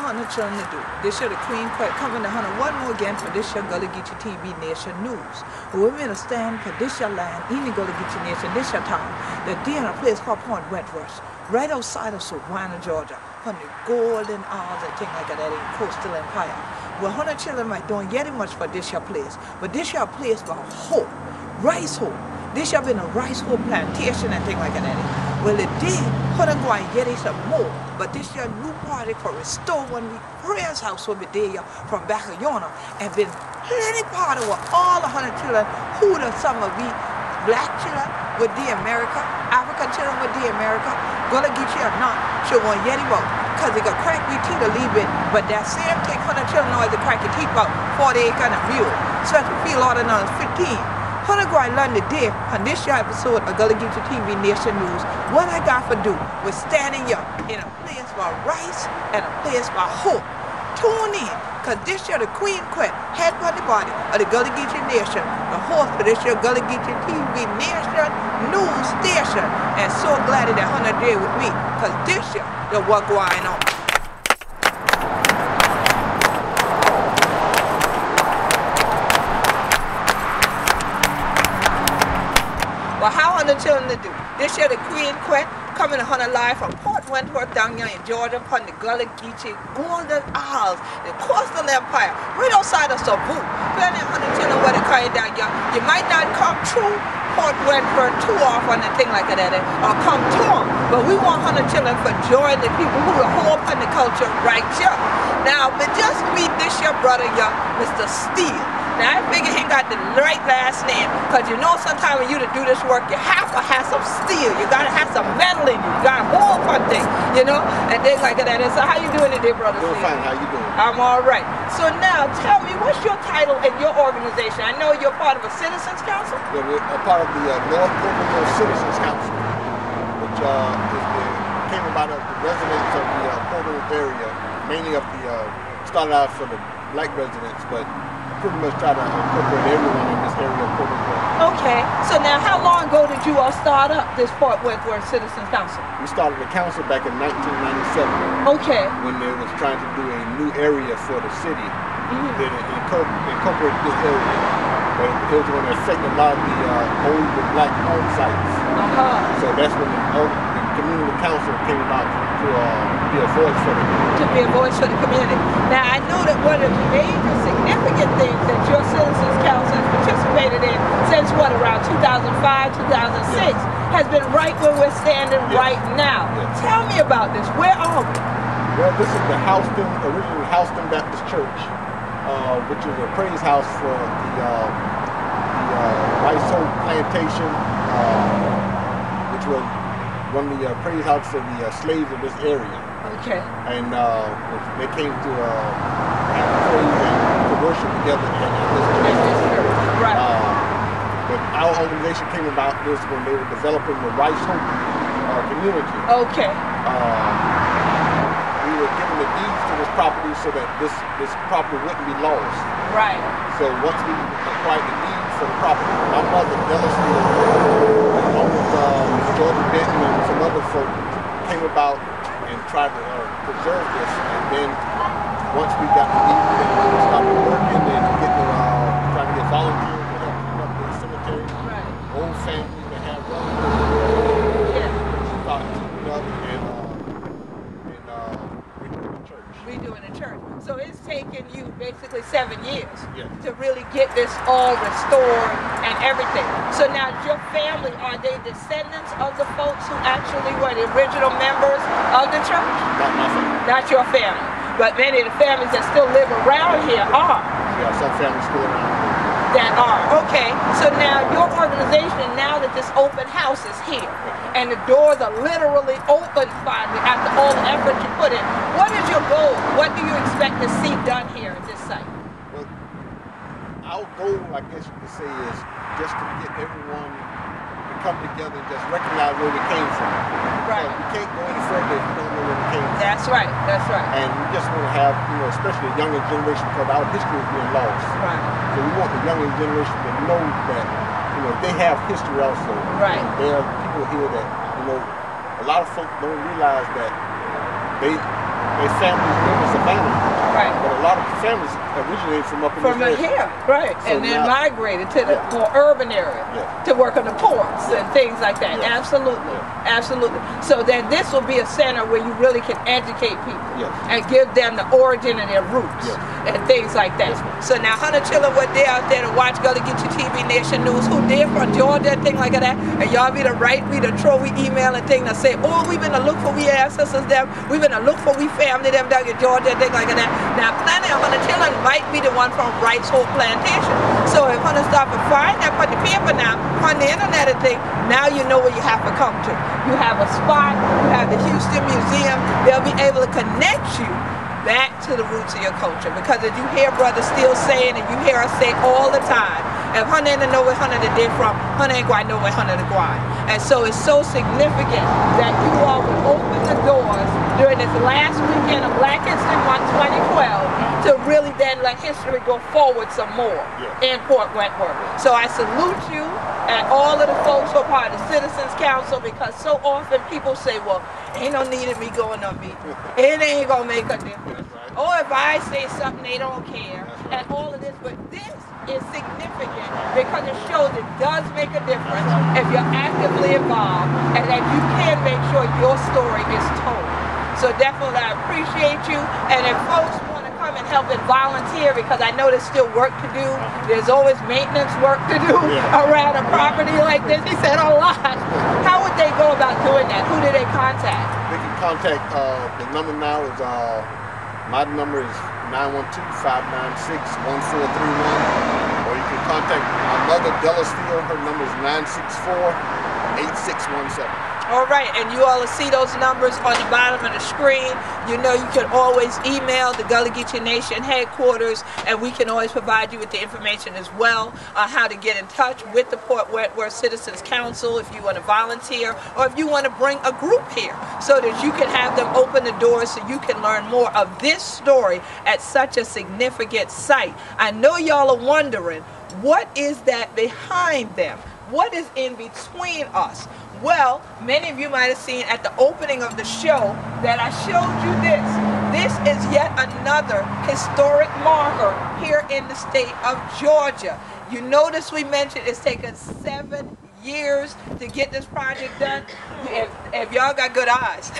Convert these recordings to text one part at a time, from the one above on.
Hunter children to do. This year the Queen Quet coming to Hunter one more again for this year Gullah Geechee TV Nayshun News. We're going to stand for this year land in the Gullah Geechee Nation, this year town. They're there in a place called Port Wentworth, right outside of Savannah, Georgia, from the golden hours and things like that in coastal empire. Well, Hunter children might don't get it much for this year place, but this year place for hope, rice hope. This year been a rice hope plantation and things like that. Well, it did. Hunter go and get it some more. But this year new project for restore one week prayers house will be there from back of yonder and been plenty part of what all the Hunter children who the some of we black children with the America, African children with the America, Gullah Geechee or not, should want yet about. Because they got crack we teeth a little bit, but that same thing Hunter children know is the crack your teeth about 40 acres and a mule. So to feel all the numbers 15. Hunter go and learn today on this year episode of Gullah Geechee TV Nation News what I got for do with standing up in a place for rice and a place for hope. Tune in, because this year the Queen Quet, head by the body of the Gullah Geechee Nation, the host for this year Gullah Geechee TV Nation News Station, and so glad that Hunter there with me, because this year the what going on. Well, how Hunter children to do? This year the Queen Quet coming to Hunter live from Port Wentworth down here in Georgia upon the Gullah Geechee Golden Isles, the coastal empire, right outside of Sabu. Plenty of Hunter children where they carry down here. You might not come through Port Wentworth too often and things like that, or come to them. But we want Hunter children for join the people who are hope and the culture right here. Now, but just meet this your brother here, Mr. Steele. Now, I figure he got the right last name, because you know sometimes when you to do this work, you have to have some steel. You got to have some metal in you. You got to hold one thing, you know, and things like that. And so how you doing today, brother? Doing fine. How you doing? I'm all right. So now, tell me, what's your title in your organization? I know you're part of a Citizens Council? Yeah, we're a part of the North Port Wentworth Citizens Council, which came about of the residents of the Port Wentworth area, mainly of the, started out for the black residents, but pretty much try to incorporate everyone in this area of Port Wentworth. Okay, so now how long ago did you all start up this Port Wentworth Citizens Council? We started the council back in 1997. Okay. When they was trying to do a new area for the city. They incorporated this area. But it was going to affect a lot of the old black home sites. So that's when the community council came about to be a voice for the community. To be a voice for the community. Now I know that one of the major significant things that your Citizens Council has participated in since what, around 2005, 2006, has been right where we're standing right now. Tell me about this. Where are we? Well, this is the original Houston Baptist Church, which is a praise house for the rice hope plantation, which was one of the praise houses of the slaves of this area. Okay. And they came to have praise and to worship together in this church. Right. But our organization came about this when they were developing the rice hope community. Okay. We were given the deeds to this property so that this property wouldn't be lost. Right. So once we acquired the deeds for the property, my mother, Della Steele, along with Jordan Benton and some other folk, came about and tried to preserve this. And then once we got the deeds, then we started working and trying to get volunteers to help clean up the cemetery. Right. Old families that have relatives. Yeah. Started cleaning up and redoing the church. Redoing the church. So it's taken you basically 7 years to really get this all restored and everything. So now your family, are they descendants of the folks who actually were the original members of the church? Not my family. Not your family. But many of the families that still live around here are. Yeah, some families still around here. That are. Okay. So now your organization, now that this open house is here, and the doors are literally open finally after all the effort you put in, what is your goal? What do you expect to see done here at this site? Well, our goal, I guess you could say, is just to get everyone to come together and just recognize where we came from. Right. We can't go any further if we don't know where we came from. That's right. That's right. And we just want to have, especially the younger generation, because our history is being lost. Right. So we want the younger generation to know that, they have history also. Right. There are people here that, a lot of folks don't realize that their families live in Savannah. Right. But a lot of families originate from up in From this area. here, right. So and then now, migrated to the more urban area to work on the ports and things like that. Absolutely. Absolutely. So then this will be a center where you really can educate people and give them the origin and their roots and things like that. So now Hunter Chiller, what they out there to watch Gullah Geechee TV Nation News, who they're from Georgia and things like that, and y'all be to write me to throw we email and things that say, oh, we've been to look for we ancestors them, we've been to look for we family them down in Georgia and things like that. Now plenty of Hunter Chiller might be the one from Wright's Hope Plantation. So if Hunter stop and find that on the paper now, on the internet and thing, now you know where you have to come to. You have a spot, you have the Houston Museum, they'll be able to connect you back to the roots of your culture. Because as you hear Brother Steele saying, and you hear us say all the time, if Hunter ain't know where Hunter they're from, Hunter ain't going to know where Hunter they're going. And so it's so significant that you all would open the doors during this last weekend of Black History Month 2012 to really then let history go forward some more in Port Wentworth. So I salute you and all of the folks who are part of the Citizens Council, because so often people say, well, ain't no need of me going up me. It ain't going to make a difference. Or if I say something, they don't care. And all of this, but this is significant because it shows it does make a difference if you're actively involved and that you can make sure your story is told. So definitely I appreciate you, and if folks want to come and help and volunteer, because I know there's still work to do, there's always maintenance work to do around a property like this. He said a lot. How would they go about doing that? Who do they contact? They can contact, the number now is, my number is 912-596-1431, or you can contact my mother, Della Steele. Her number is 964-8617. All right, and you all will see those numbers on the bottom of the screen. You know you can always email the Gullah Geechee Nation headquarters, and we can always provide you with the information as well on how to get in touch with the Port Wentworth Citizens Council if you want to volunteer, or if you want to bring a group here so that you can have them open the doors so you can learn more of this story at such a significant site. I know y'all are wondering, what is that behind them? What is in between us? Well, many of you might have seen at the opening of the show that I showed you this. This is yet another historic marker here in the state of Georgia. You notice we mentioned it's taken 7 years to get this project done. If y'all got good eyes,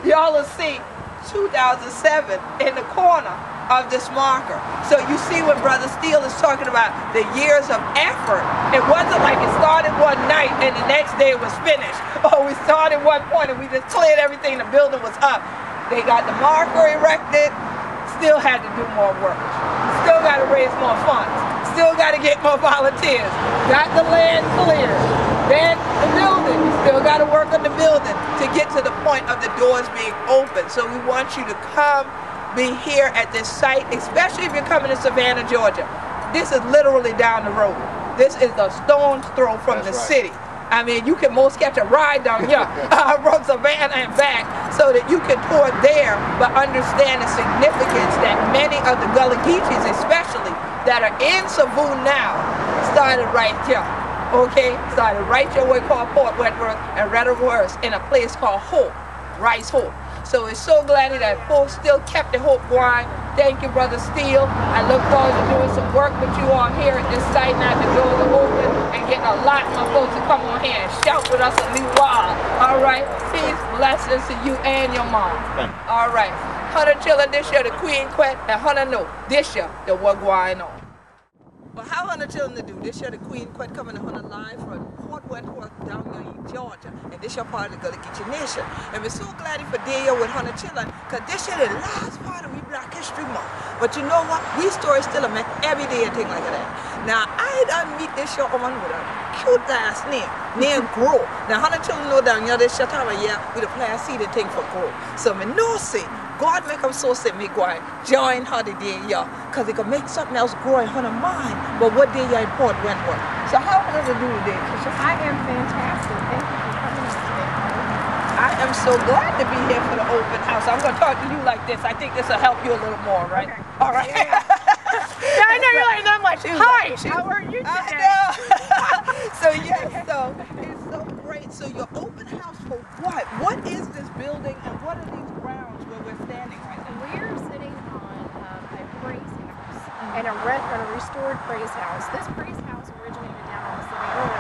y'all will see 2007 in the corner of this marker. So you see when Brother Steele is talking about the years of effort, it wasn't like it started one night and the next day it was finished. Or we started one point and we just cleared everything, the building was up. They got the marker erected, still had to do more work. Still got to raise more funds. Still got to get more volunteers. Got the land cleared. Then the building, still got to work on the building to get to the point of the doors being open. So we want you to come, be here at this site, especially if you're coming to Savannah, Georgia. This is literally down the road. This is a stone's throw from the city. I mean, you can most catch a ride down here from Savannah and back so that you can tour there, but understand the significance that many of the Gullah Geechees, especially, that are in Savoon now, started right here. Okay, started right here where we call Port Wentworth, and rather worse, in a place called Hope, Rice Hope. So it's so glad that folks still kept the hope going. Thank you, Brother Steele. I look forward to doing some work with you all here at this site now. The doors are open and getting a lot more folks to come on here and shout with us a little while. All right, peace, blessings to you and your mom. All right, Hunter Chiller this year, the Queen Quet, and Hunter know this year the what going on. Well, how Hunter Chiller to do this year, the Queen Quet coming to Hunter live from Port Wentworth down here in Georgia, and this year part of the Gullah Geechee Nation. And we're so glad for day with Hunter Chiller, because this year the last part of we Black History Month. But you know what? We story still a make every day and thing like that. Now I done meet this year woman with a cute ass name Grow. Now Hunter Chiller know down here this year time of year with a plant seed and thing for Grow. So me know say God make them so say me go and join her today, yeah, because it can make something else grow in her mind. But what day you in Port Wentworth? So how are you do today, Keisha? I am fantastic. Thank you for coming today. I am so glad to be here for the open house. I'm going to talk to you like this. I think this will help you a little more, right? Okay. All right. Yeah. I know you're like, I'm like, hi, how are you today? I know. So yes, so it's so great. So your open house for what? What is this building and what are these grounds where we're standing right restored praise house. This praise house originated down on the Savannah River.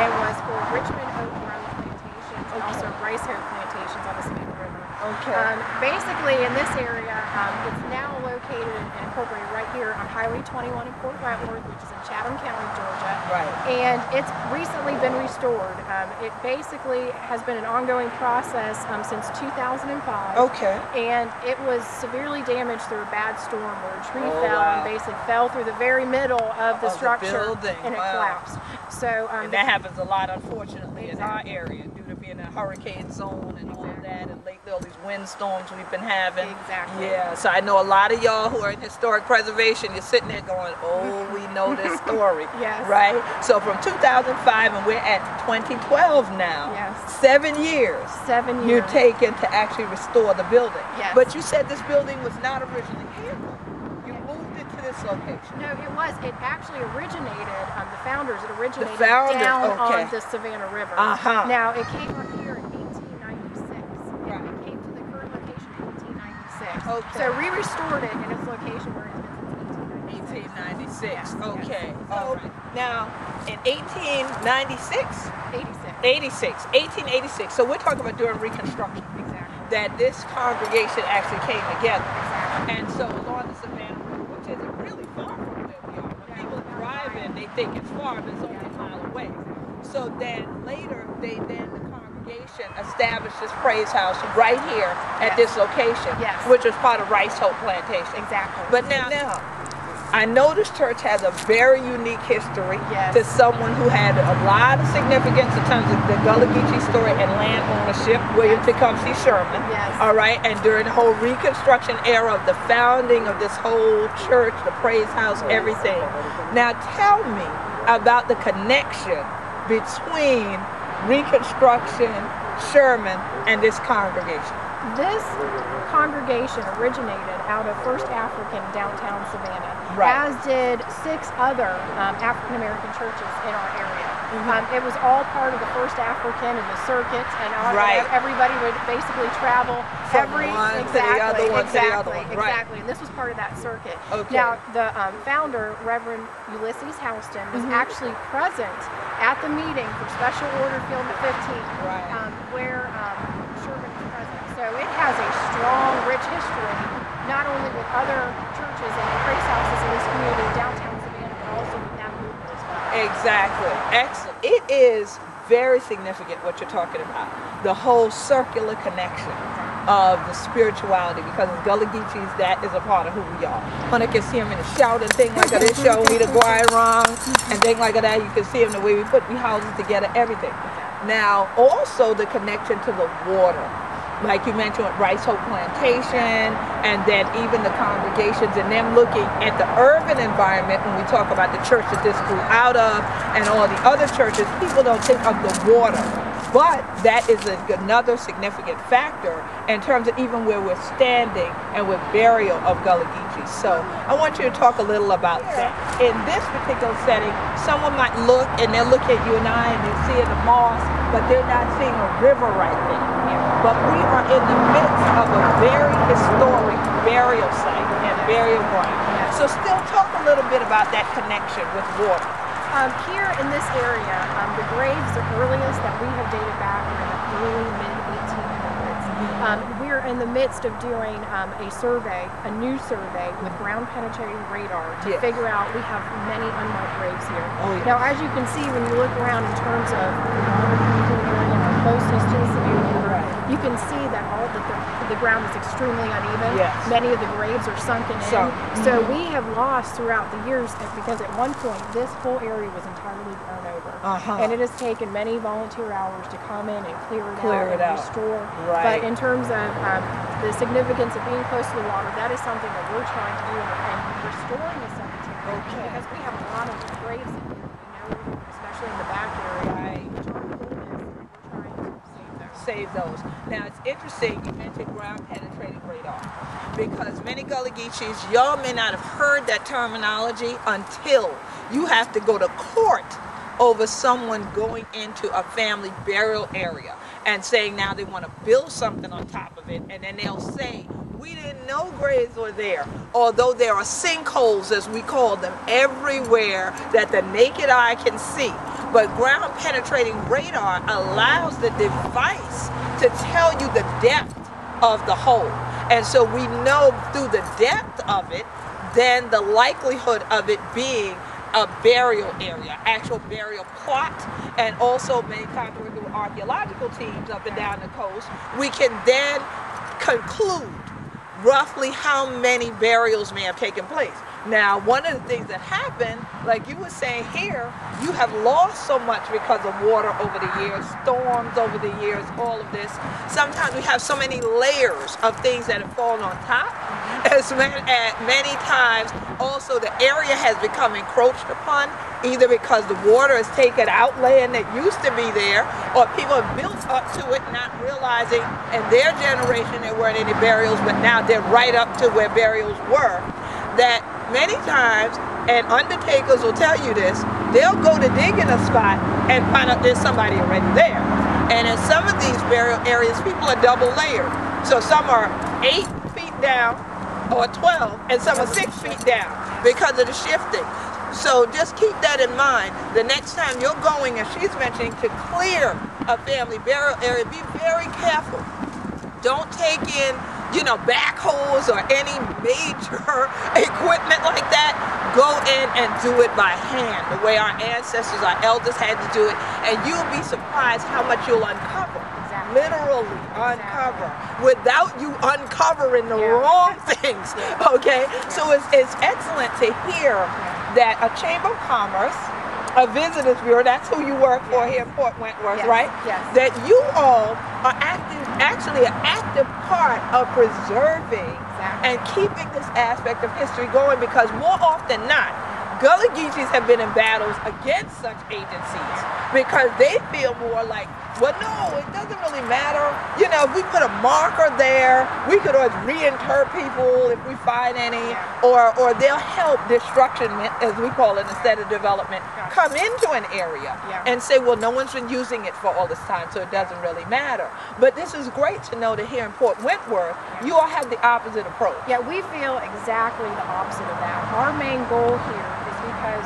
It was for Richmond oak grove plantations and also rice hoe plantations on the Savannah River. Okay. Basically, in this area, it's now located and incorporated right here on Highway 21 in Port Wentworth, which is in Chatham County, Georgia. Right. And it's recently been restored. It basically has been an ongoing process since 2005. Okay. And it was severely damaged through a bad storm where a tree fell wow. and basically fell through the very middle of the structure and it Wow. collapsed. So and that happens a lot, unfortunately, in our area due to being a hurricane zone and all of that, and lately all these windstorms we've been having. Exactly. Yeah, so I know a lot of y'all who are in historic preservation, you're sitting there going, oh, we know this story. Yes. Right? So from 2005, and we're at 2012 now. Yes. 7 years. 7 years. You've taken to actually restore the building. Yes. But you said this building was not originally here. You moved it to this location. No, it was. It actually originated, the founders, it originated founder, down okay. on the Savannah River. Uh-huh. Now, it came up here in 1896. Right. It came to the current location in 1896. Okay. So we restored it in its location where it's been since 1896. 1896. Yes, Okay. yes. All right. Now, in 1896, 86. 1886. So we're talking about during Reconstruction. Exactly. That this congregation actually came together. Exactly. And so along the Savannah River, which isn't really far from where we are. When people drive in, they think it's far, but it's only a mile away. So then later, the congregation established this praise house right here at this location, which was part of Rice Hope Plantation. Exactly. But now, I know this church has a very unique history to someone who had a lot of significance in terms of the Gullah Geechee story and land ownership, William Tecumseh Sherman. All right, and during the whole Reconstruction era of the founding of this whole church, the praise house, everything. Now tell me about the connection between Reconstruction, Sherman, and this congregation. This congregation originated out of First African downtown Savannah, right. as did 6 other African American churches in our area. It was all part of the First African and the circuits, and everybody would basically travel from one to the other one. Exactly. And this was part of that circuit. Okay. Now, the founder, Reverend Ulysses Houston, was actually present at the meeting for Special Order Field 15, where Sherman was present. So it has a strong, rich history, not only with other churches and praise houses in this community of downtown Savannah, but also with that movement as well. Exactly. Excellent. It is very significant what you're talking about. The whole circular connection of the spirituality, because as Gullah Geechees, that is a part of who we are. When I can see them in the shout and thing like that, they show me the going wrong and thing like that. You can see them the way we put the houses together, everything. Now, also the connection to the water. Like you mentioned with Rice Hope Plantation, and then even the congregations, and them looking at the urban environment when we talk about the church that this grew out of and all the other churches, people don't think of the water. But that is another significant factor in terms of even where we're standing and with burial of Gullah Geechees. So I want you to talk a little about that. In this particular setting, someone might look and they'll look at you and I and they're seeing the moss, but they're not seeing a river right there. But we are in the midst of a very historic burial site and burial ground. So still talk a little bit about that connection with water. Here in this area, the graves, the earliest that we have dated back are in the early mid-1800s. We're in the midst of doing a survey, a new survey with ground penetrating radar to figure out, we have many unmarked graves here. Now, as you can see when you look around in terms of our closeness to the Savannah River, you can see that the ground is extremely uneven. Many of the graves are sunken in. So we have lost throughout the years, because at one point this whole area was entirely grown over. And it has taken many volunteer hours to come in and clear it out and restore. But in terms of the significance of being close to the water, that is something that we're trying to do and restoring the cemetery. Because we have a lot of graves in here, especially in the back area. Save those. Now it's interesting you mentioned ground penetrating radar, because many Gullah Geechees, y'all may not have heard that terminology until you have to go to court over someone going into a family burial area. and saying now they want to build something on top of it, and then they'll say, we didn't know graves were there, although there are sinkholes, as we call them, everywhere that the naked eye can see. But ground penetrating radar allows the device to tell you the depth of the hole. And so we know through the depth of it, then the likelihood of it being a burial area, actual burial plot, and also many times we're doing archaeological teams up and down the coast, we can then conclude roughly how many burials may have taken place. Now, one of the things that happened, like you were saying here, you have lost so much because of water over the years, storms over the years, all of this. Sometimes we have so many layers of things that have fallen on top. As many times, also the area has become encroached upon, either because the water has taken out land that used to be there, or people have built up to it not realizing in their generation there weren't any burials, but now they're right up to where burials were. That many times, and undertakers will tell you this, they'll go to dig in a spot and find out there's somebody already there. And in some of these burial areas, people are double layered. So some are 8 feet down or 12, and some are 6 feet down because of the shifting. So just keep that in mind. The next time you're going, as she's mentioning, to clear a family burial area, be very careful. Don't take in, backhoes or any major equipment like that. Go in and do it by hand, the way our ancestors, our elders had to do it, and you'll be surprised how much you'll uncover. Exactly. Literally uncover, without you uncovering the wrong things. Okay, so it's excellent to hear that a Chamber of Commerce, a Visitors Bureau, that's who you work for here in Port Wentworth, right? Yes. That you all are actually an active part of preserving and keeping this aspect of history going, because more often than not, Gullah Geechees have been in battles against such agencies because they feel more like, well, no, it doesn't really matter. If we put a marker there, we could always reinter people if we find any, or they'll help destructionment, as we call it, instead of development, come into an area and say, well, no one's been using it for all this time, so it doesn't really matter. But this is great to know that here in Port Wentworth, you all have the opposite approach. Yeah, we feel exactly the opposite of that. Our main goal here is because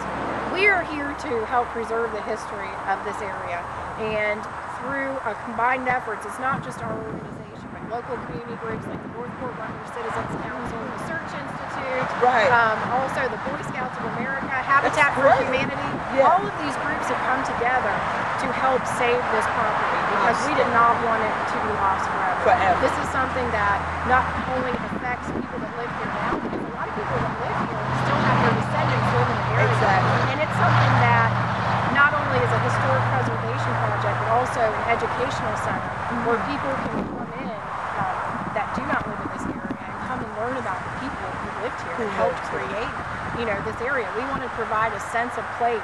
we are here to help preserve the history of this area, and through a combined efforts, it's not just our organization, but local community groups like the North Port Wentworth Citizens Council, the Research Institute, also the Boy Scouts of America, Habitat for Humanity. All of these groups have come together to help save this property because we did not want it to be lost forever. This is something that not only affects people that live here now, because a lot of people that live here still have their descendants live in the area. And it's something that not only is a historic preservation project, but also an educational center where people can come in that do not live in this area and come and learn about the people who lived here and helped create this area. We want to provide a sense of place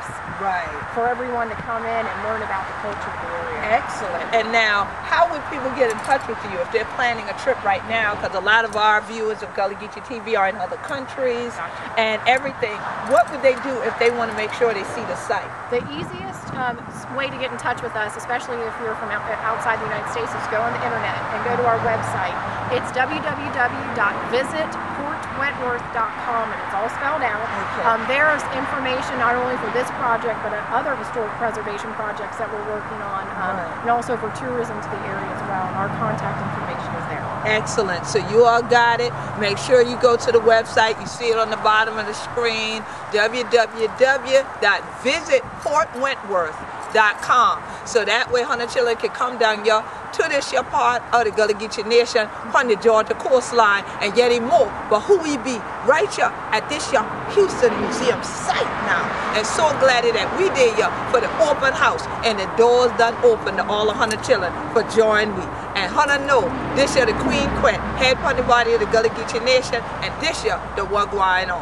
for everyone to come in and learn about the culture of the area. Excellent. And now, how would people get in touch with you if they're planning a trip right now? Because a lot of our viewers of Gullah Geechee TV are in other countries and everything. What would they do if they want to make sure they see the site? The easiest way to get in touch with us, especially if you're from outside the United States, is go on the internet and go to our website. It's www.visitportwentworth.com, and it's all spelled out. There's information not only for this project, but other historic preservation projects that we're working on, and also for tourism to the area as well, and our contact information is there. Excellent. So you all got it. Make sure you go to the website. You see it on the bottom of the screen, www.visitportwentworth.com. So that way Hunter Children can come down here to this your part of the Gullah Geechee Nation on the Georgia coastline and get him more. But who we be right here at this your Houston Museum site now. And so glad that we did here for the open house, and the doors done open to all the Hunter Children for join we. And Hunter know this year the Queen Quet, head on the body of the Gullah Geechee Nation, and this year the one going on.